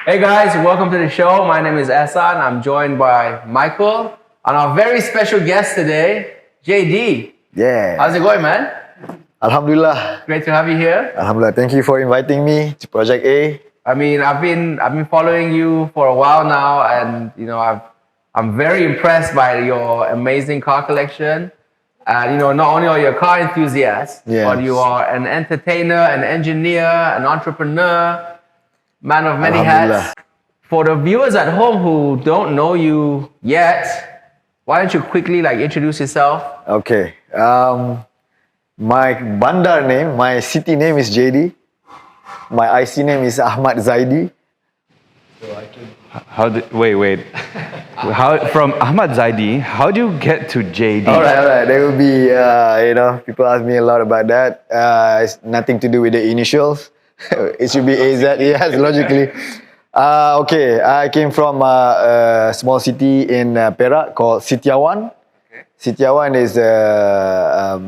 Hey guys, welcome to the show. My name is Ehsan. I'm joined by Michael and our very special guest today, JD. Yeah. How's it going, man? Alhamdulillah. Great to have you here. Alhamdulillah. Thank you for inviting me to Project A. I mean, I've been following you for a while now, and I'm very impressed by your amazing car collection. And not only are you a car enthusiast, but you are an entertainer, an engineer, an entrepreneur. Man of many hats. For the viewers at home who don't know you yet, why don't you quickly introduce yourself? Okay. My bandar name, my city name is JD. My IC name is Ahmad Zaidi. So I can... Wait. From Ahmad Zaidi, how do you get to JD? Alright. There will be, people ask me a lot about that. It's nothing to do with the initials. It should be AZ, yes, logically. Okay, I came from a small city in Perak called Sitiawan. Okay. Sitiawan is,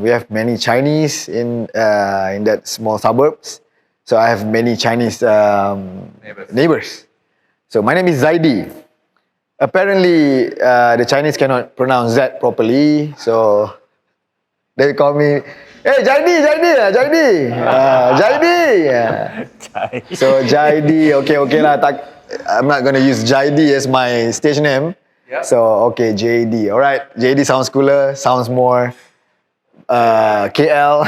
we have many Chinese in that small suburbs. So I have many Chinese neighbors. So my name is Zaidi. Apparently, the Chinese cannot pronounce that properly, so they call me, hey, Jaidi. So Jaidi, okay lah. I'm not gonna use Jaidi as my stage name. Yep. So okay, JD. All right, JD sounds cooler, sounds more KL.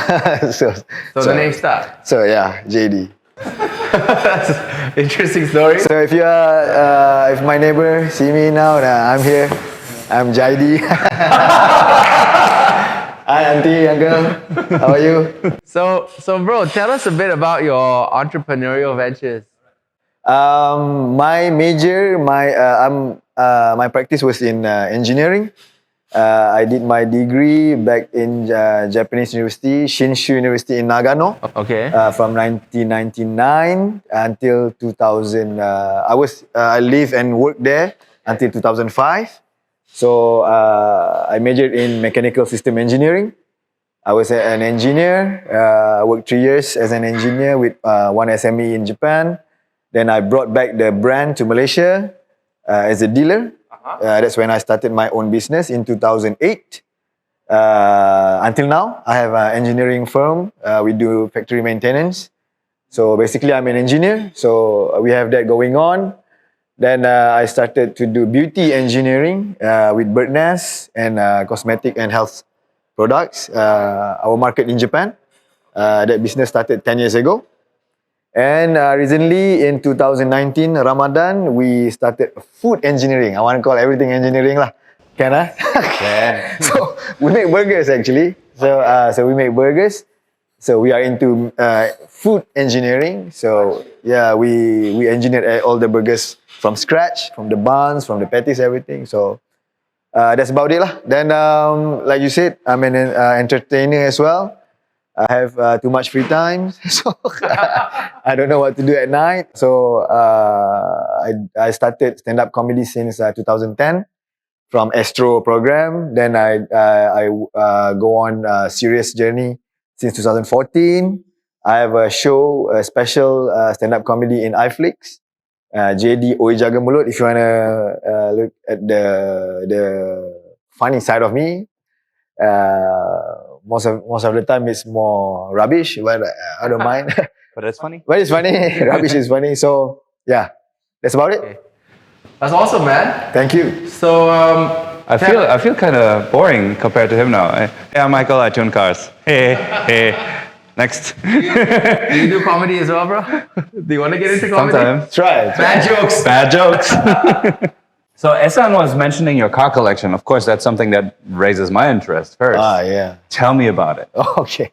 so the name stuck. So yeah, JD. That's an interesting story. So if if my neighbor see me now, I'm here. I'm Jaidi. Hi, auntie, uncle. How are you? So bro, tell us a bit about your entrepreneurial ventures. My major, my practice was in engineering. I did my degree back in Japanese University, Shinshu University in Nagano. Okay. From 1999 until 2000. I lived and worked there until 2005. So I majored in mechanical system engineering. I was an engineer. I worked 3 years as an engineer with one SME in Japan. Then I brought back the brand to Malaysia as a dealer. That's when I started my own business in 2008. Until now, I have an engineering firm. We do factory maintenance. So basically, I'm an engineer. So we have that going on. Then I started to do beauty engineering with bird nest and cosmetic and health products. Our market in Japan. That business started 10 years ago. And recently in 2019 Ramadan, we started food engineering. I want to call everything engineering lah. Can I? Can. So we make burgers actually. So we make burgers. So we are into food engineering. So yeah, we engineer all the burgers from scratch, from the buns, from the patties, everything. So that's about it lah. Then like you said, I'm an entertainer as well. I have too much free time, so I don't know what to do at night. So I started stand-up comedy since 2010 from Astro program. Then I go on a serious journey since 2014. I have a show, a special stand-up comedy in iFlix. JD Oi Jaga Mulut. If you wanna look at the funny side of me. Most of the time it's more rubbish, but I don't mind. But it's funny. But it's funny. Rubbish is funny. So yeah, that's about it. Okay. That's awesome, man. Thank you. So I feel kind of boring compared to him now. Hey, I'm Michael. I tune cars. Hey. Next. Do you do comedy as well, bro? Do you want to get into comedy? Sometimes. Try. Bad jokes. So Ehsan was mentioning your car collection. Of course, that's something that raises my interest first. Yeah. Tell me about it. Okay.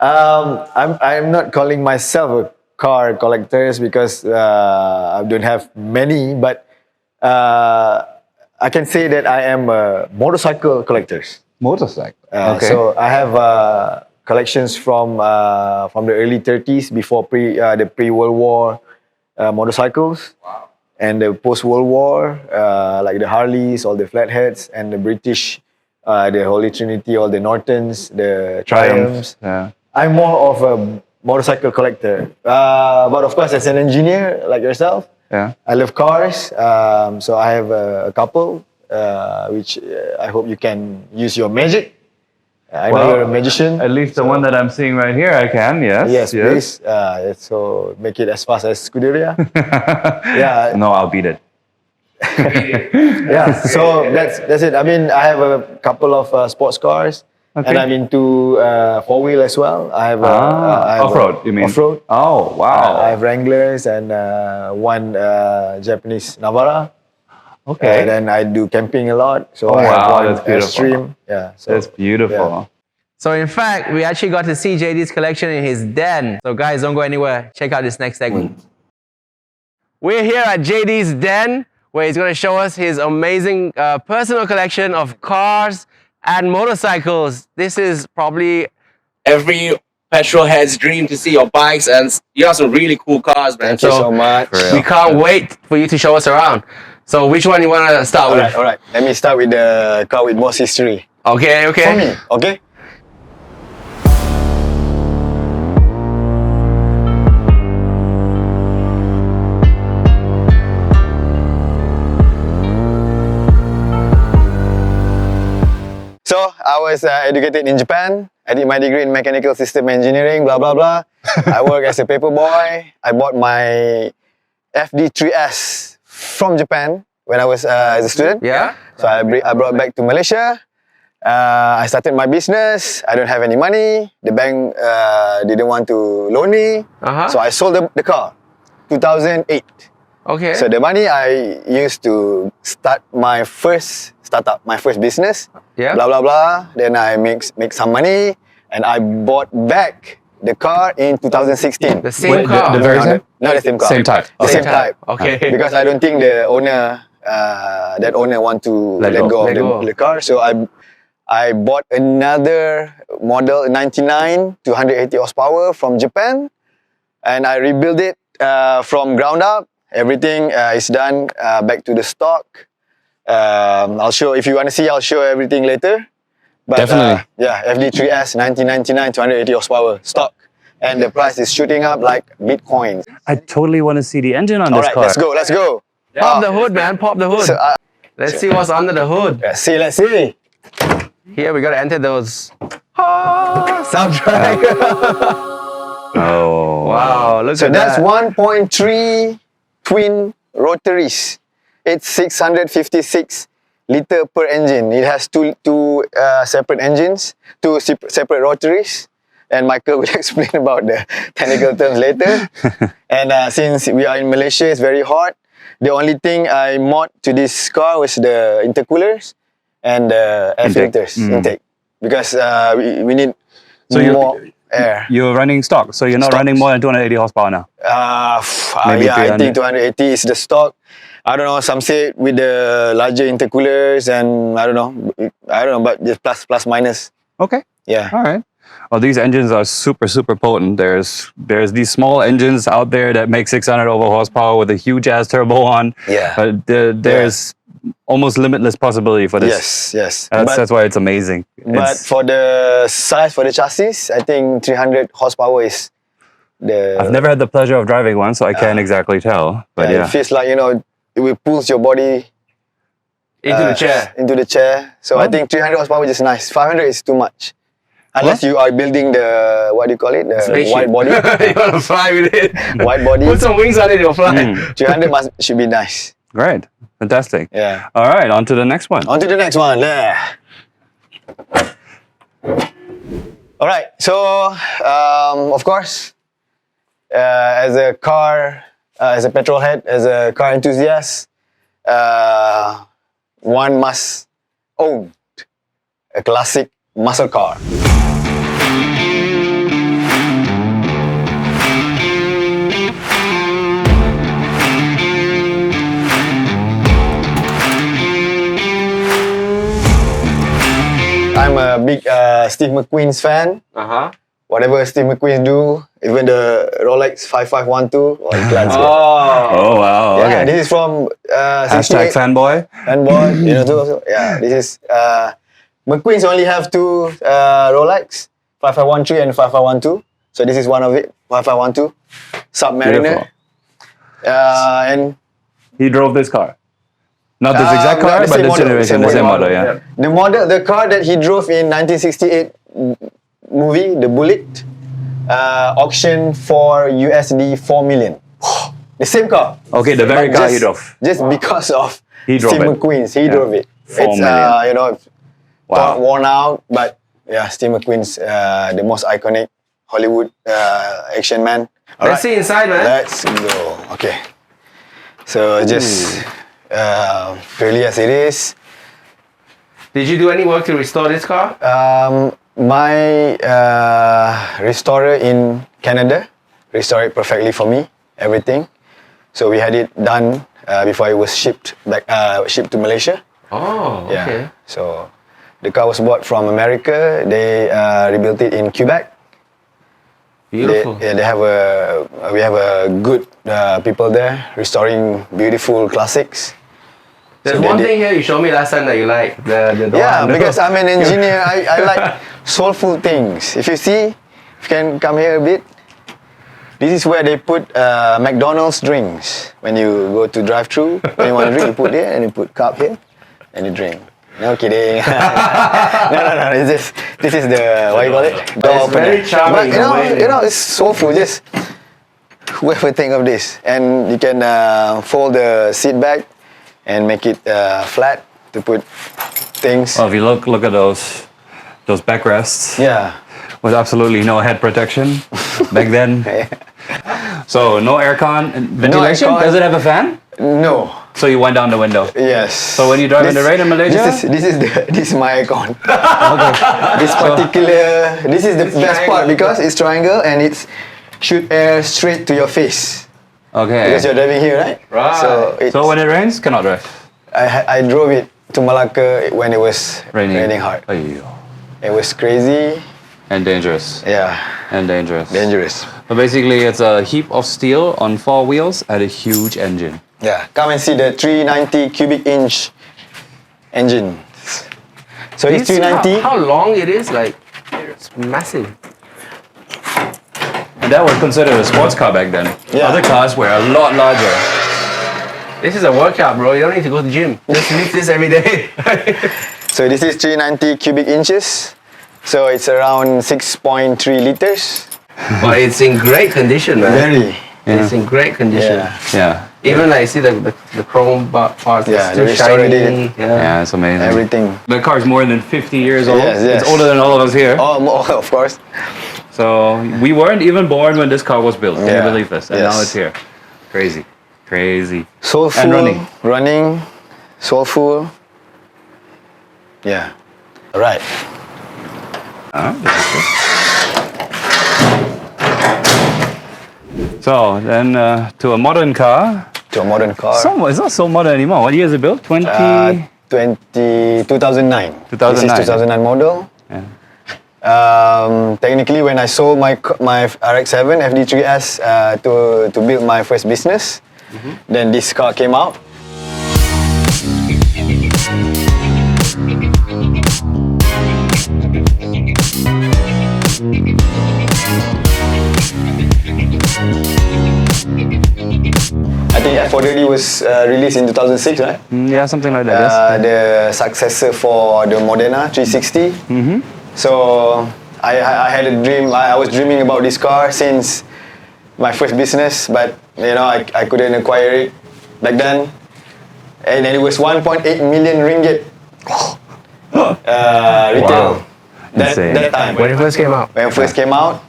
I'm not calling myself a car collector because I don't have many, but I can say that I am a motorcycle collector. Motorcycle. Okay. So I have collections from the early 30s, before the pre-World War motorcycles. Wow. And the post-World War, like the Harleys, all the flatheads, and the British, the Holy Trinity, all the Nortons, the Triumphs. Yeah. I'm more of a motorcycle collector. But of course, as an engineer like yourself, Yeah. I love cars. So I have a couple, which I hope you can use your magic. I know you're a magician. At least the one that I'm seeing right here, I can. Yes. Yes, please. So make it as fast as Scuderia. Yeah. No, I'll beat it. Yeah. So that's it. I mean, I have a couple of sports cars, and I'm into 4-wheel as well. I have off-road. You mean off-road? Oh, wow. I have Wranglers and one Japanese Navara. Okay. And then I do camping a lot. So I have one Airstream. Yeah. So, that's beautiful. yeah. So in fact, we actually got to see JD's collection in his den. So guys, don't go anywhere. Check out this next segment. We're here at JD's den, where he's going to show us his amazing personal collection of cars and motorcycles. This is probably every petrol head's dream to see your bikes, and you have some really cool cars, man. Thank you so much. We can't wait for you to show us around. So which one you want to start with? All right. Let me start with the car with most history. Okay. For me, okay? So I was educated in Japan. I did my degree in mechanical system engineering, blah, blah, blah. I work as a paper boy. I bought my FD3S from Japan when I was as a student. Yeah. So I brought back to Malaysia. I started my business. I don't have any money. The bank didn't want to loan me. So I sold the car, 2008. Okay. So the money I used to start my first startup, my first business. Yeah. Blah, blah, blah. Then I make some money and I bought back the car in 2016. The same car? The very same? Not the same car. Same type. The same type. Okay. Because I don't think the owner, that owner want to let go of the car. So I bought another model 99 to 180 horsepower from Japan, and I rebuilt it from ground up. Everything is done back to the stock. I'll show, if you want to see, I'll show everything later. But, Definitely. Yeah, FD3S 1999 to 180 horsepower stock, and the price is shooting up like Bitcoin. I totally want to see the engine on All this right, car. let's go. Pop the hood, man. Pop the hood. So, Let's see what's under the hood. let's see. Here we gotta enter those soundtrack. Oh. Wow, look So at that's that. 1.3 twin rotaries. It's 656 liter per engine. It has two separate engines, two separate rotaries. And Michael will explain about the technical terms later. And since we are in Malaysia, it's very hot. The only thing I mod to this car was the intercoolers and the air filters intake, because we need more air. You're running stock, so you're not running more than 280 horsepower now. Yeah, I think 280 is the stock. I don't know. Some say with the larger intercoolers, and I don't know, but just plus minus. Okay. Yeah. All right. Well, these engines are super potent. There's these small engines out there that make 600 over horsepower with a huge ass turbo on. Yeah. But there's almost limitless possibility for this. Yes. That's why it's amazing. But for the size, for the chassis, I think 300 horsepower is the. I've never had the pleasure of driving one, so I can't exactly tell. But It feels like, it will pull your body Into the chair. Into the chair. So I think 300 horsepower is nice. 500 is too much. Unless you are building the, what do you call it? The Spaceship. wide body. You wanna fly with it? Wide body. Put some wings on it, you'll fly. 300 should be nice. Great. Fantastic. Yeah. All right, on to the next one. On to the next one. All right. So, of course, as a petrol head, as a car enthusiast, one must own a classic muscle car. I'm a big Steve McQueen's fan. Whatever Steve McQueen do, even the Rolex 5512, Oh, wow. Yeah, Okay. this is from Hashtag 68 fanboy. fanboy. Too. Yeah, this is McQueen's only have two Rolex, 5513 and 5512. So this is one of it, 5512, Submariner. Beautiful. And He drove this car. Not this exact car, the but same this model, generation, the same model, yeah. the car that he drove in 1968 movie, the Bullet, auctioned for USD 4 million. The same car. Okay, the very But car he drove. Just because of He drove Steve it. McQueen's, he drove it. 4 It's million. you know, Wow. worn out, but yeah, Steve McQueen's the most iconic Hollywood action man. Let's see inside, man. Let's go. Okay. So just really as it is. Did you do any work to restore this car? My restorer in Canada restored it perfectly for me, everything. So we had it done before it was shipped to Malaysia. Oh, okay. Yeah. So the car was bought from America. They rebuilt it in Quebec. Beautiful. They have we have a good people there restoring beautiful classics. There's So they one did- thing here you showed me last time that you like. The Yeah, one. because I'm an engineer. I like soulful things. If you see, if you can come here a bit, this is where they put McDonald's drinks. When you go to drive-thru, when you want to drink, you put there and you put cup here and you drink. No kidding. no. This is the what you call it? Door It's very opener. charming But in a way. you know, it's soulful. Just whoever think of this, and you can fold the seat back and make it flat to put things. Well, if you look at those backrests Yeah. with absolutely no head protection back then. So no aircon, ventilation. aircon. Does it have a fan? No. So you went down the window. Yes. So when you drive in the rain in Malaysia? This is my icon. This is the best part because it's triangle and it's shoot air straight to your face. Okay. Because you're driving here, right? Right. So when it rains, cannot drive. I drove it to Malacca when it was raining hard. Ayyo. It was crazy. And dangerous. Yeah. And dangerous. Dangerous. But basically, it's a heap of steel on 4 wheels and a huge engine. Yeah. Come and see the 390 cubic inch engine. So Do you it's see 390. how long it is? Like, it's massive. And that was considered a sports car back then. Yeah. Other cars were a lot larger. This is a workout, bro. You don't need to go to the gym. Just lift this every day. So this is 390 cubic inches. So it's around 6.3 liters. But it's in great condition, man. Very. It's in great condition. Yeah. Yeah. Even like, see the chrome parts Yeah, are they still restored shiny. it. Yeah, it's amazing. Everything. The car's more than 50 years old. Yes, yes. It's older than all of us here. Oh, of course. So we weren't even born when this car was built. Can you Yeah. believe this? And Yes. now it's here. Crazy. Crazy. Soulful. And running. Running. Soulful. Yeah. All right. So then to a modern car. To a modern car. It's not so modern anymore. What year is it built? 2009. 2009. 2009. This is 2009 model. Yeah. Technically, when I sold my RX-7 FD3S to build my first business, then this car came out. I think F430 was released in 2006, right? Yeah, something like that. Yes. The successor for the Modena 360. So I had a dream. I was dreaming about this car since my first business, but you know I couldn't acquire it back then, and it was 1.8 million ringgit retail. Wow. Insane. That time When it first came out. when it first came out,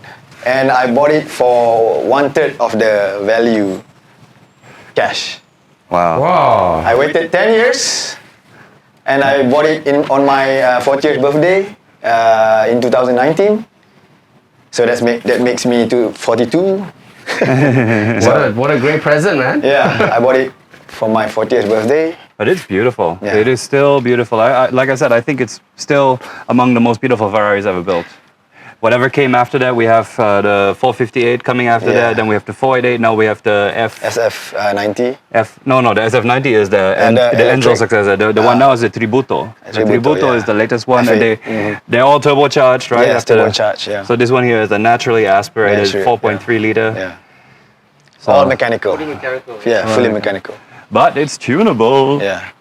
and I bought it for 1/3 of the value cash. Wow. Wow. I waited 10 years and I bought it on my 40th birthday in 2019. So that makes me to 42. What a great present, man. Yeah, I bought it for my 40th birthday. But it's beautiful. Yeah. It is still beautiful. Like I said, I think it's still among the most beautiful Ferraris ever built. Whatever came after that, we have the 458 coming after Yeah. that. Then we have the 488. Now we have the SF90. The SF90 is the the Enzo electric. successor. The one now is the Tributo. The Tributo yeah. is the latest one, and F8, they're all turbocharged, right? Yeah, After the- turbocharged, yeah. So this one here is a naturally aspirated Naturally, 4.3 liter. Yeah. all mechanical. Fully mechanical. Yeah, fully mechanical. But it's tunable. Yeah.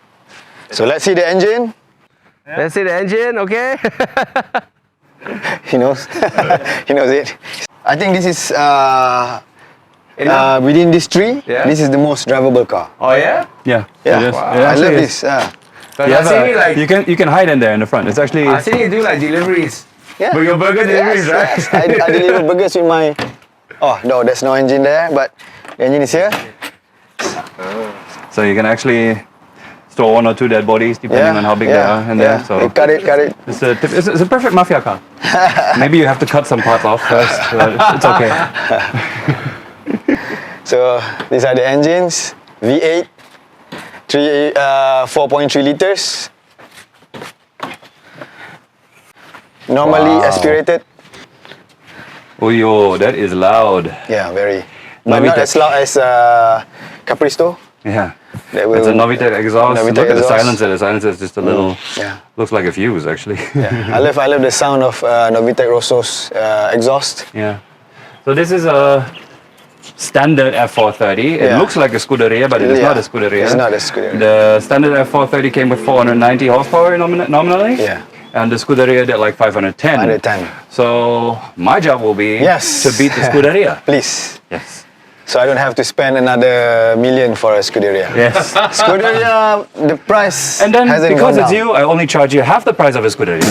So let's see the engine. Let's see the engine, okay? He knows. He knows it. I think this is within these three. Yeah. This is the most drivable car. Oh yeah? Yeah. Yeah. It is. Wow. It I actually love is. this. But You, I have see a- like you can hide in there in the front. It's actually I see you do like deliveries. Yeah. But your burger deliveries, right? Yes. I deliver burgers with my. Oh no, there's no engine there, but the engine is here. so you can actually store 1 or 2 dead bodies depending on how big they are in there. So You cut it. it's a perfect mafia car. Maybe you have to cut some parts off first, but it's okay. So these are the engines. V8, 4.3 liters. Normally Wow. aspirated. Oh yo, that is loud. Yeah, very. But not Novitec. as loud as Capristo. Yeah. That It's a will- Novitec exhaust. Novitec Look at the exhaust. silencer. The silencer is just a little. Yeah. Looks like a fuse actually. Yeah. I love the sound of Novitec Rosso's exhaust. Yeah. So this is a standard F430. It Yeah. looks like a Scuderia, but it is Yeah. not a Scuderia. It's not a Scuderia. The standard F430 came with 490 horsepower nominally. Yeah. And the Scuderia did like 510. 110. So my job will be Yes. to beat the Scuderia. Please. Yes. So I don't have to spend another million for a Scuderia. Yes. Scuderia, the price And then hasn't because gone it's down. you, I only charge you half the price of a Scuderia.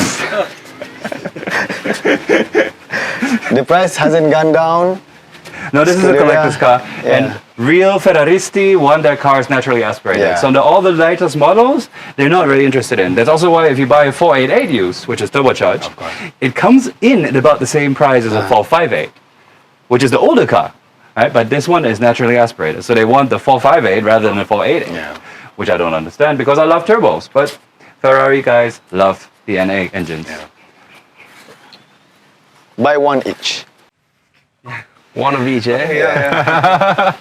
The price hasn't gone down. No, this is a Scuderia, collector's car, yeah. and real Ferraristi want their cars naturally aspirated. Yeah. So all the latest models, they're not really interested in. That's also why if you buy a 488 used, which is turbocharged, it comes in at about the same price as a 458, which is the older car, right? But this one is naturally aspirated, so they want the 458 rather than the 488, Yeah. which I don't understand because I love turbos, but Ferrari guys love the NA engines. Buy one each. One of each, eh? Yeah.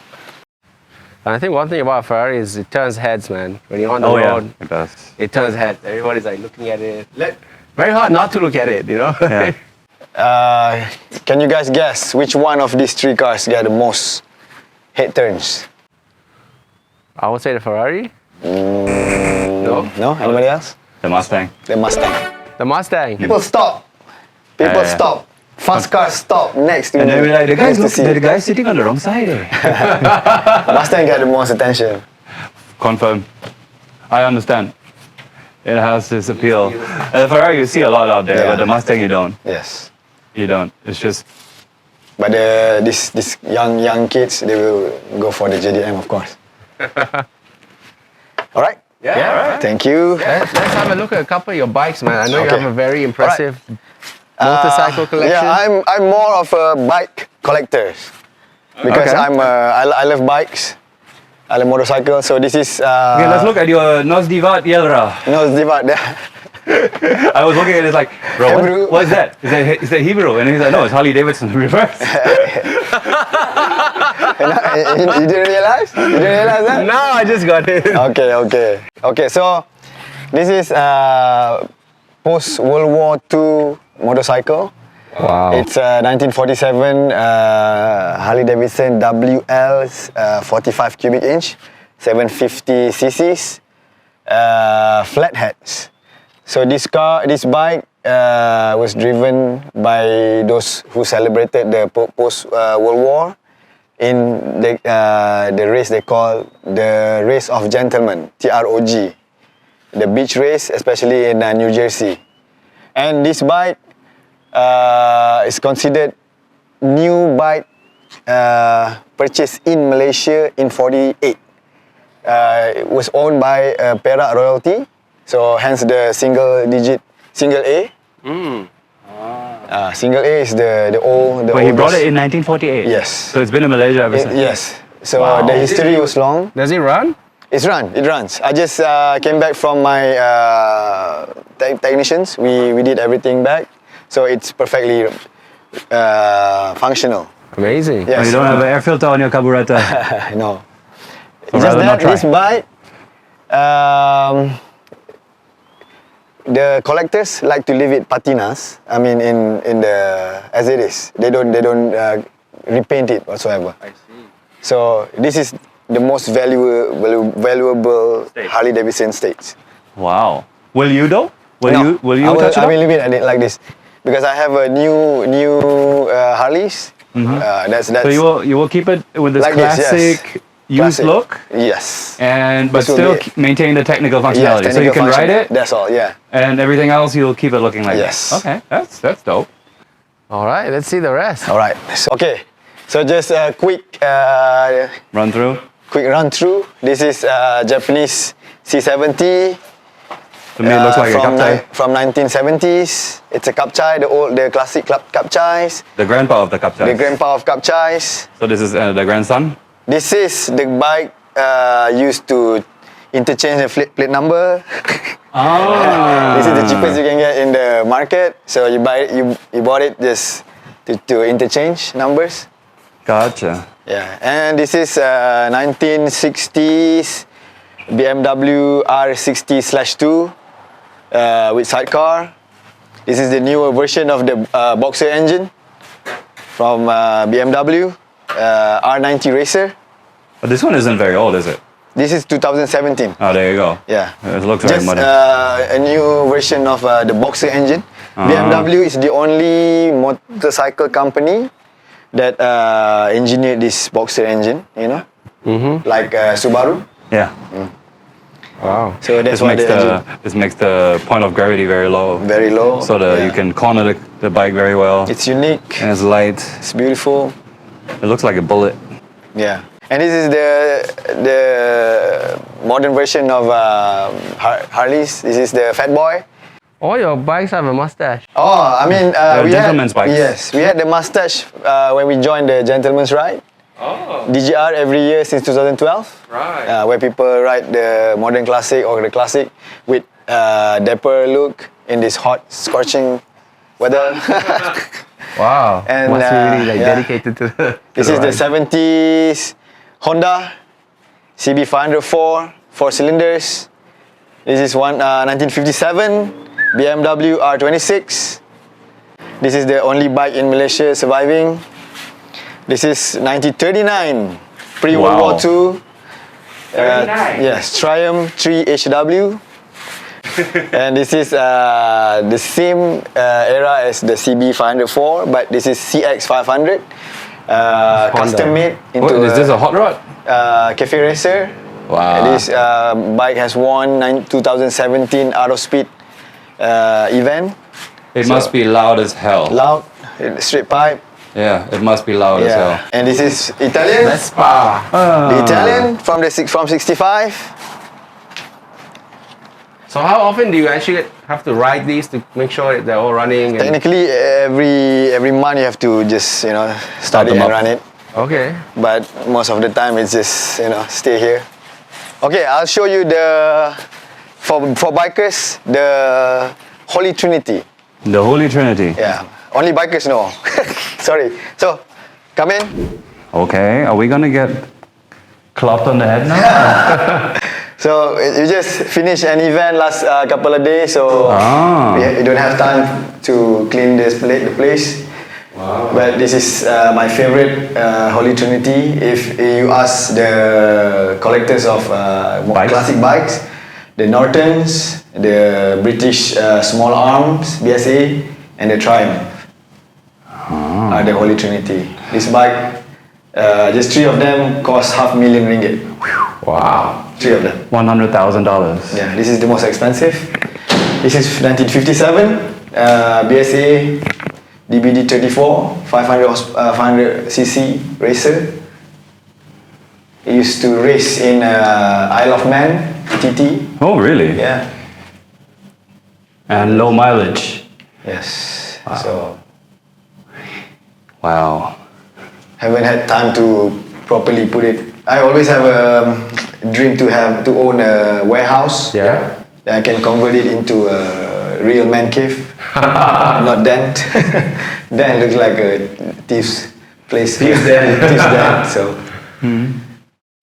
And I think one thing about Ferrari is it turns heads, man. When you're on the road, it does. it turns heads. Everybody's like looking at it. Very hard not to look at it, you know? Yeah. Can you guys guess which one of these three cars get the most head turns? I would say the Ferrari. No? No? Anybody else? The Mustang. The Mustang. The Mustang. People stop. People Yeah. stop. Fast cars stop next to And me. then we're like, the Just to see. guy's sitting on the wrong side. Eh? Mustang got the most attention. Confirm. I understand. It has this appeal. The Ferrari you see a lot out there, Yeah. but the Mustang you don't. Yes. You don't. It's just But this young kids, they will go for the JDM, of course. All right. Yeah, right. Thank you. Let's have a look at a couple of your bikes, man. I know you Okay. have a very impressive motorcycle collection. Yeah, I'm more of a bike collector because Okay. I love bikes. I love motorcycles. So this is okay. Let's look at your Nosdivat Yelra. No, it's different. I was looking at it like, bro, Hebrew. what is that? Is that Hebrew? And he's like, no, it's Harley Davidson reverse. You didn't realize? You didn't realize that? No, I just got it. Okay. So this is post World War II motorcycle. Wow. It's 1947 Harley Davidson WL 45 cubic inch, 750 cc's, flatheads. So this bike was driven by those who celebrated the post World War in the race they call the Race of Gentlemen, TROG, the beach race, especially in New Jersey. And this bike is considered new bike purchased in Malaysia in 48. It was owned by Perak royalty, so hence the single A. Single A is the old. But he brought it in 1948. Yes. So it's been in Malaysia ever since. Yes. So Wow. the history was long. Does it run? It runs. I just came back from my technicians. We did everything back, so it's perfectly functional. Amazing. Yes. Oh, you don't have an air filter on your carburetor. No. So Just rather not that try. this bike, the collectors like to leave it patinas. I mean, in the as it is. They don't repaint it whatsoever. I see. So this is the most valuable Harley Davidson stage. Wow. Will you though? Will No, you touch it I up? will leave it at it like this because I have a new Harleys. That's So you will keep it with this Like this, yes. classic used classic. look, Yes. and but This will still be- maintain the technical Yes, functionality. So you technical can ride function. it, That's all. Yeah. and everything else you'll keep it looking like Yes. that. Okay, that's dope. All right, let's see the rest. All right. Okay. So just a quick Run through. run through. This is Japanese C70. To me, it looks like a kapchai. From 1970s. It's a kapchai, the classic kapchais, The grandpa of the kapchai. the grandpa of kapchais. So this is the grandson. This is the bike used to interchange the plate number. Ah. This is the cheapest you can get in the market. So you buy it, you bought it just to interchange numbers. Gotcha. Yeah, and this is 1960s BMW R60/2 with sidecar. This is the newer version of the boxer engine from BMW R90 Racer. But this one isn't very old, is it? This is 2017. Oh, there you go. Yeah. It looks very Just modern. a new version of the boxer engine. BMW is the only motorcycle company that engineered this boxer engine, you know? Like Subaru. Yeah. Wow. So that's This why makes the engine this makes the point of gravity very low. very low. So you can corner the bike very well. It's unique. And it's light. It's beautiful. It looks like a bullet. Yeah. And this is the modern version of Harleys. This is the Fat Boy. All your bikes have a mustache. Oh, I mean, we gentleman's had, bikes. Yes, we had the mustache when we joined the Gentleman's Ride. Oh, DGR every year since 2012. right. Where people ride the modern classic or the classic with dapper look in this hot, scorching weather. Wow. And, Must be really like yeah. dedicated to the. This is the 70s Honda CB504, 4 cylinders. This is 1957 BMW R26. This is the only bike in Malaysia surviving. This is 1939, pre-World War Wow. II. Yes, Triumph 3HW. And this is the same era as the CB504, but this is CX500. Custom made into What, is this a hot rod? cafe racer. Wow. This bike has won 2017 Out of Speed event. It must be loud as hell. Loud, straight pipe. Yeah, it must be loud as hell. Yeah. And this is Italian. Vespa. The Italian from 65. So how often do you actually have to ride these to make sure that they're all running? And... Technically, every month you have to just study them and up. run it. Okay. But most of the time it's just stay here. Okay, I'll show you for bikers the Holy Trinity. The Holy Trinity. Yeah, only bikers know. Sorry. So, come in. Okay, are we gonna get clopped on the head now? So you just finished an event last couple of days, so you don't have time to clean the place. Wow. But this is my favorite Holy Trinity. If you ask the collectors of classic bikes, the Nortons, the British Small Arms, BSA, and the Triumph are the Holy Trinity. This bike, just 3 of them cost $500,000 ringgit. Wow. 3 of them. $100,000. Yeah, this is the most expensive. This is 1957 BSA DBD 34 500 cc racer. It used to race in Isle of Man, TT. Oh, really? Yeah. And low mileage. Yes. Wow. So Wow. haven't had time to properly put it. I always have a dream to own a warehouse. Yeah. That I can convert it into a real man cave. Not den. Den looks like a thief's place. Thief's den. Thief's den. So.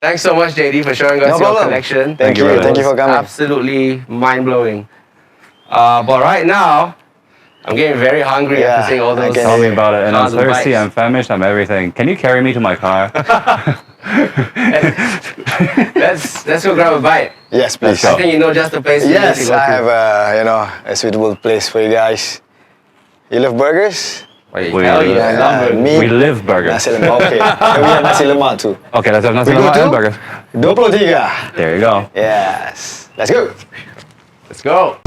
Thanks so much, JD, for showing us No your problem. collection. Thank you. brother. Thank you for coming. Absolutely mind-blowing. But right now, I'm getting very hungry Yeah, after seeing all I those. can- Tell me about it. And I'm cars and thirsty, bikes. I'm famished, I'm everything. Can you carry me to my car? Let's go grab a bite. Yes, please. I think you know just the place. Yes, to go I to. have a suitable place for you guys. You love burgers? Wait, We- hell yeah, I love burgers. Me, We live burgers. nasi lemak. Okay, and we have nasi lemak too. Okay, let's have nasi We go lemak to and burgers. 23. There you go. Yes. Let's go. Let's go.